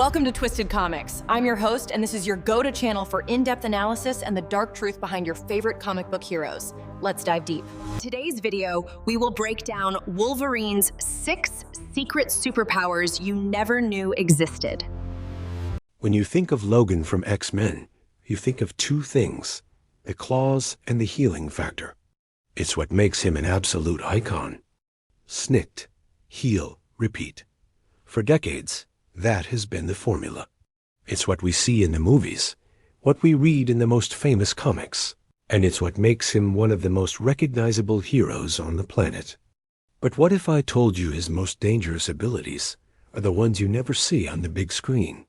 Welcome to Twisted Comics. I'm your host, and this is your go-to channel for in-depth analysis and the dark truth behind your favorite comic book heroes. Let's dive deep. In today's video, we will break down Wolverine's 6 secret superpowers you never knew existed. When you think of Logan from X-Men, you think of two things, the claws and the healing factor. It's what makes him an absolute icon. Snikt, heal, repeat. For decades, that has been the formula. It's what we see in the movies, what we read in the most famous comics, and it's what makes him one of the most recognizable heroes on the planet. But what if I told you his most dangerous abilities are the ones you never see on the big screen?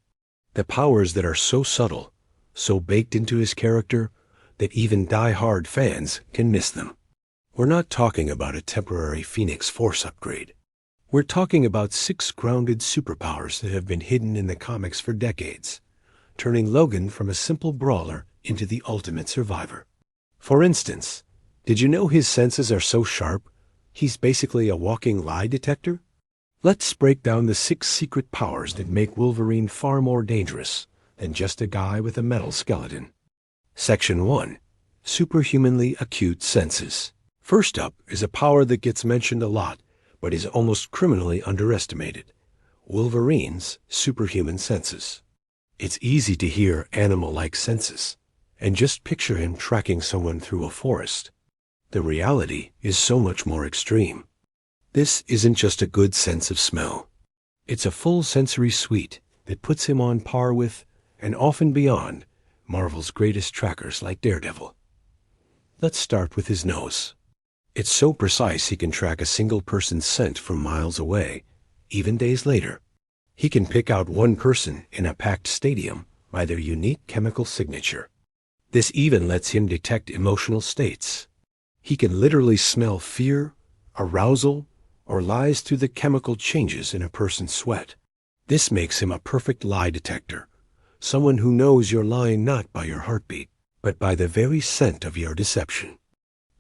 The powers that are so subtle, so baked into his character, that even die-hard fans can miss them. We're not talking about a temporary Phoenix Force upgrade. We're talking about 6 grounded superpowers that have been hidden in the comics for decades, turning Logan from a simple brawler into the ultimate survivor. For instance, did you know his senses are so sharp, he's basically a walking lie detector? Let's break down the 6 secret powers that make Wolverine far more dangerous than just a guy with a metal skeleton. Section 1. Superhumanly acute senses. First up is a power that gets mentioned a lot, but is almost criminally underestimated: Wolverine's superhuman senses. It's easy to hear animal-like senses, and just picture him tracking someone through a forest. The reality is so much more extreme. This isn't just a good sense of smell. It's a full sensory suite that puts him on par with, and often beyond, Marvel's greatest trackers like Daredevil. Let's start with his nose. It's so precise he can track a single person's scent from miles away, even days later. He can pick out one person in a packed stadium by their unique chemical signature. This even lets him detect emotional states. He can literally smell fear, arousal, or lies through the chemical changes in a person's sweat. This makes him a perfect lie detector, someone who knows you're lying not by your heartbeat, but by the very scent of your deception.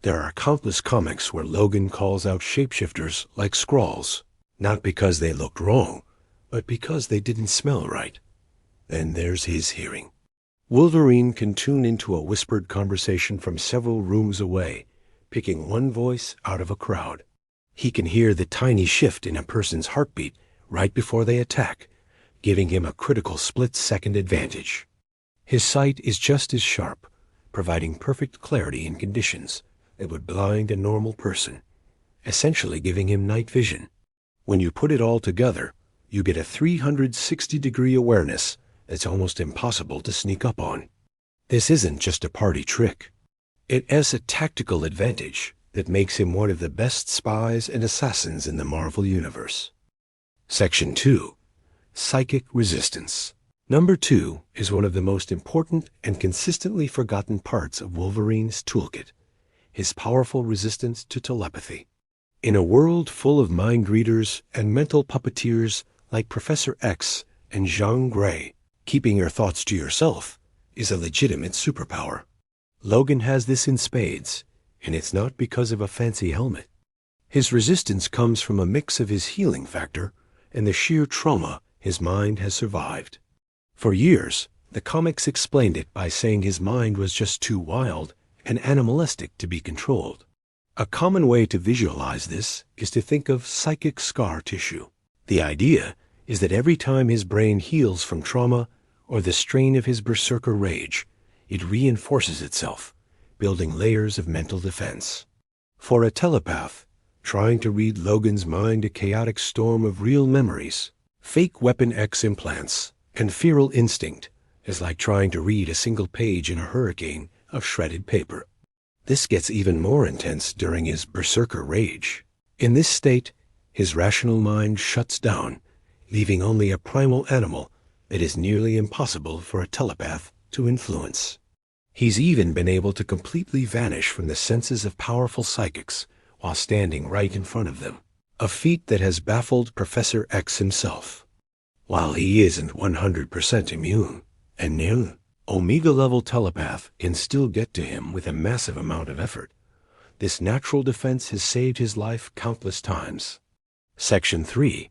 There are countless comics where Logan calls out shapeshifters like Skrulls, not because they looked wrong, but because they didn't smell right. Then there's his hearing. Wolverine can tune into a whispered conversation from several rooms away, picking one voice out of a crowd. He can hear the tiny shift in a person's heartbeat right before they attack, giving him a critical split-second advantage. His sight is just as sharp, providing perfect clarity in conditions that would blind a normal person, essentially giving him night vision. When you put it all together, you get a 360-degree awareness that's almost impossible to sneak up on. This isn't just a party trick. It has a tactical advantage that makes him one of the best spies and assassins in the Marvel Universe. Section 2. Psychic resistance. Number 2 is one of the most important and consistently forgotten parts of Wolverine's toolkit: his powerful resistance to telepathy. In a world full of mind readers and mental puppeteers like Professor X and Jean Grey, keeping your thoughts to yourself is a legitimate superpower. Logan has this in spades, and it's not because of a fancy helmet. His resistance comes from a mix of his healing factor and the sheer trauma his mind has survived. For years, the comics explained it by saying his mind was just too wild and animalistic to be controlled. A common way to visualize this is to think of psychic scar tissue. The idea is that every time his brain heals from trauma or the strain of his berserker rage, it reinforces itself, building layers of mental defense. For a telepath, trying to read Logan's mind a chaotic storm of real memories, fake Weapon X implants, and feral instinct is like trying to read a single page in a hurricane of shredded paper. This gets even more intense during his berserker rage. In this state, his rational mind shuts down, leaving only a primal animal that is nearly impossible for a telepath to influence. He's even been able to completely vanish from the senses of powerful psychics while standing right in front of them, a feat that has baffled Professor X himself. While he isn't 100% immune, and nil, Omega-level telepath can still get to him with a massive amount of effort. This natural defense has saved his life countless times. Section 3.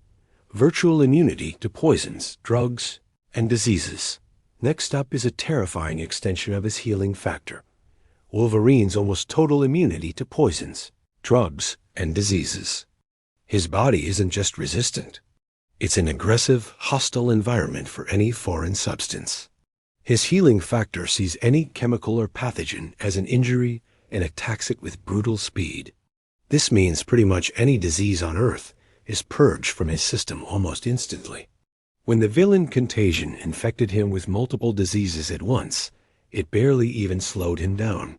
Virtual immunity to poisons, drugs, and diseases. Next up is a terrifying extension of his healing factor: Wolverine's almost total immunity to poisons, drugs, and diseases. His body isn't just resistant. It's an aggressive, hostile environment for any foreign substance. His healing factor sees any chemical or pathogen as an injury and attacks it with brutal speed. This means pretty much any disease on Earth is purged from his system almost instantly. When the villain Contagion infected him with multiple diseases at once, it barely even slowed him down.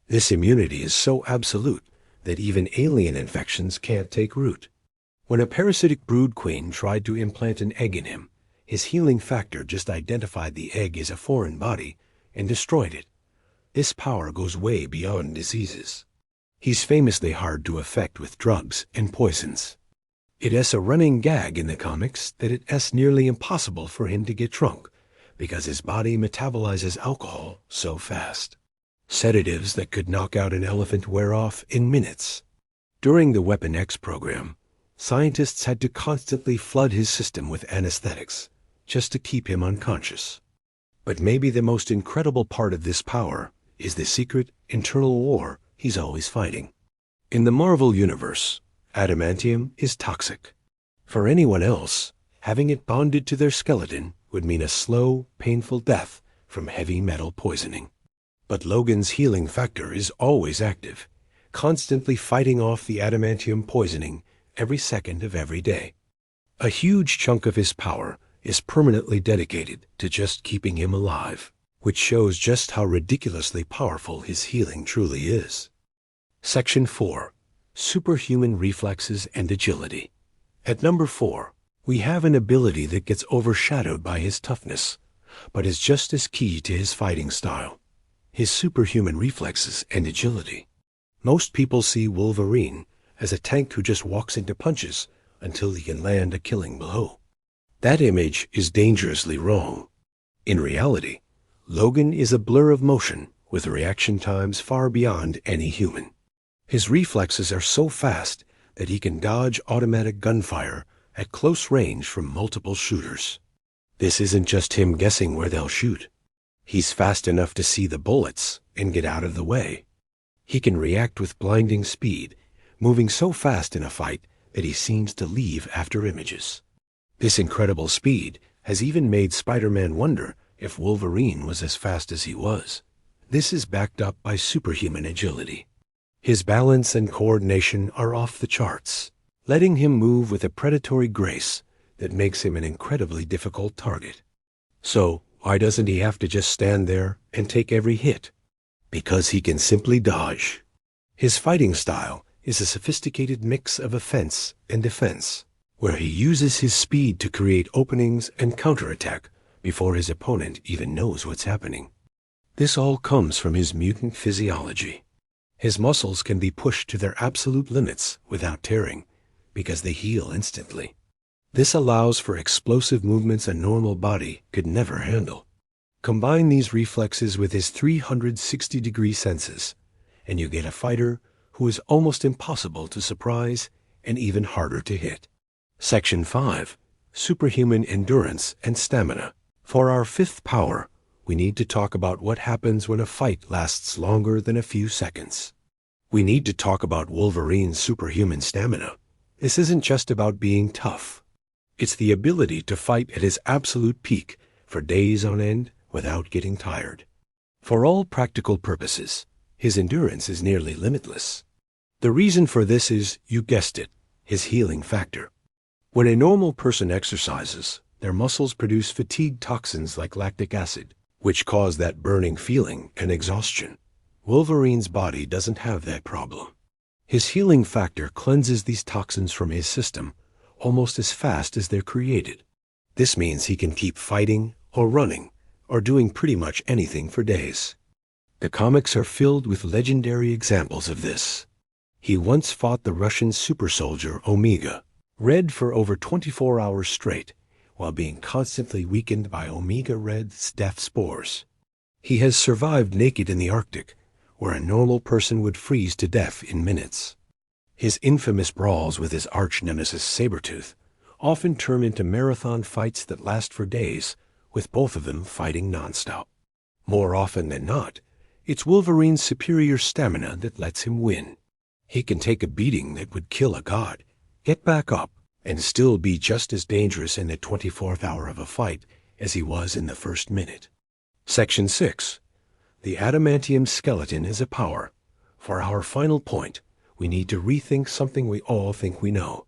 This immunity is so absolute that even alien infections can't take root. When a parasitic brood queen tried to implant an egg in him, his healing factor just identified the egg as a foreign body and destroyed it. This power goes way beyond diseases. He's famously hard to affect with drugs and poisons. It is a running gag in the comics that it is nearly impossible for him to get drunk because his body metabolizes alcohol so fast. Sedatives that could knock out an elephant wear off in minutes. During the Weapon X program, scientists had to constantly flood his system with anesthetics just to keep him unconscious. But maybe the most incredible part of this power is the secret internal war he's always fighting. In the Marvel Universe, adamantium is toxic. For anyone else, having it bonded to their skeleton would mean a slow, painful death from heavy metal poisoning. But Logan's healing factor is always active, constantly fighting off the adamantium poisoning every second of every day. A huge chunk of his power is permanently dedicated to just keeping him alive, which shows just how ridiculously powerful his healing truly is. Section 4. Superhuman Reflexes and Agility. At number 4, we have an ability that gets overshadowed by his toughness, but is just as key to his fighting style: his superhuman reflexes and agility. Most people see Wolverine as a tank who just walks into punches until he can land a killing blow. That image is dangerously wrong. In reality, Logan is a blur of motion with reaction times far beyond any human. His reflexes are so fast that he can dodge automatic gunfire at close range from multiple shooters. This isn't just him guessing where they'll shoot. He's fast enough to see the bullets and get out of the way. He can react with blinding speed, moving so fast in a fight that he seems to leave after images. This incredible speed has even made Spider-Man wonder if Wolverine was as fast as he was. This is backed up by superhuman agility. His balance and coordination are off the charts, letting him move with a predatory grace that makes him an incredibly difficult target. So, why doesn't he have to just stand there and take every hit? Because he can simply dodge. His fighting style is a sophisticated mix of offense and defense, where he uses his speed to create openings and counterattack before his opponent even knows what's happening. This all comes from his mutant physiology. His muscles can be pushed to their absolute limits without tearing, because they heal instantly. This allows for explosive movements a normal body could never handle. Combine these reflexes with his 360-degree senses, and you get a fighter who is almost impossible to surprise and even harder to hit. Section 5. Superhuman Endurance and Stamina. For our fifth power, we need to talk about what happens when a fight lasts longer than a few seconds. We need to talk about Wolverine's superhuman stamina. This isn't just about being tough. It's the ability to fight at his absolute peak for days on end without getting tired. For all practical purposes, his endurance is nearly limitless. The reason for this is, you guessed it, his healing factor. When a normal person exercises, their muscles produce fatigue toxins like lactic acid, which cause that burning feeling and exhaustion. Wolverine's body doesn't have that problem. His healing factor cleanses these toxins from his system almost as fast as they're created. This means he can keep fighting or running or doing pretty much anything for days. The comics are filled with legendary examples of this. He once fought the Russian super soldier Omega, red for over 24 hours straight, while being constantly weakened by Omega Red's death spores. He has survived naked in the Arctic, where a normal person would freeze to death in minutes. His infamous brawls with his arch-nemesis Sabretooth often turn into marathon fights that last for days with both of them fighting nonstop. More often than not, it's Wolverine's superior stamina that lets him win. He can take a beating that would kill a god, get back up, and still be just as dangerous in the 24th hour of a fight as he was in the first minute. Section 6. The Adamantium Skeleton is a power. For our final point, we need to rethink something we all think we know.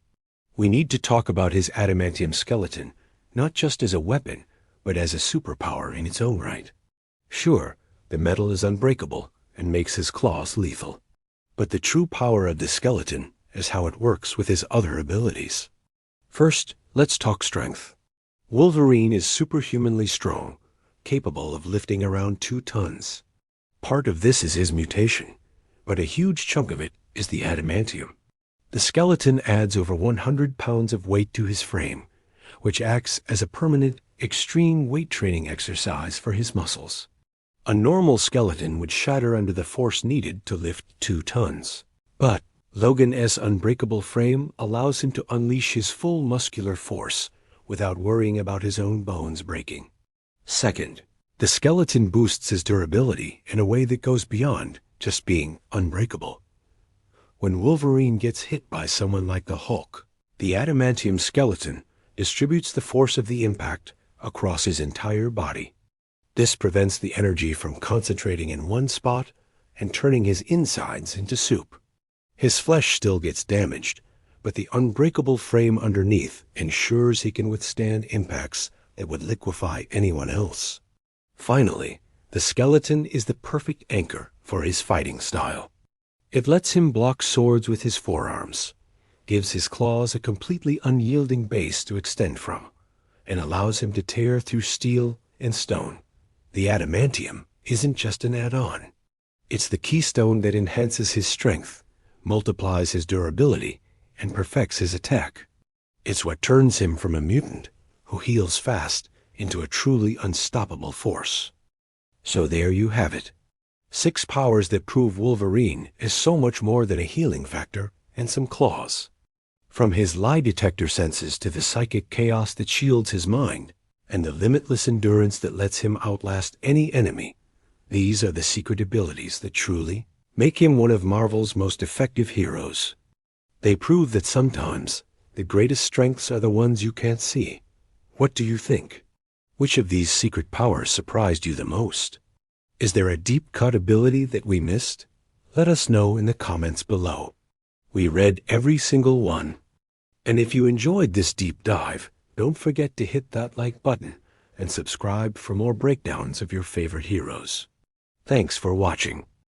We need to talk about his Adamantium Skeleton, not just as a weapon, but as a superpower in its own right. Sure, the metal is unbreakable and makes his claws lethal. But the true power of the skeleton is how it works with his other abilities. First, let's talk strength. Wolverine is superhumanly strong, capable of lifting around 2 tons. Part of this is his mutation, but a huge chunk of it is the adamantium. The skeleton adds over 100 pounds of weight to his frame, which acts as a permanent, extreme weight training exercise for his muscles. A normal skeleton would shatter under the force needed to lift 2 tons. But Logan's unbreakable frame allows him to unleash his full muscular force without worrying about his own bones breaking. Second, the skeleton boosts his durability in a way that goes beyond just being unbreakable. When Wolverine gets hit by someone like the Hulk, the adamantium skeleton distributes the force of the impact across his entire body. This prevents the energy from concentrating in one spot and turning his insides into soup. His flesh still gets damaged, but the unbreakable frame underneath ensures he can withstand impacts that would liquefy anyone else. Finally, the skeleton is the perfect anchor for his fighting style. It lets him block swords with his forearms, gives his claws a completely unyielding base to extend from, and allows him to tear through steel and stone. The adamantium isn't just an add-on. It's the keystone that enhances his strength, multiplies his durability, and perfects his attack. It's what turns him from a mutant who heals fast into a truly unstoppable force. So there you have it. 6 powers that prove Wolverine is so much more than a healing factor and some claws. From his lie detector senses to the psychic chaos that shields his mind, and the limitless endurance that lets him outlast any enemy, these are the secret abilities that truly make him one of Marvel's most effective heroes. They prove that sometimes the greatest strengths are the ones you can't see. What do you think? Which of these secret powers surprised you the most? Is there a deep-cut ability that we missed? Let us know in the comments below. We read every single one. And if you enjoyed this deep dive, don't forget to hit that like button and subscribe for more breakdowns of your favorite heroes. Thanks for watching.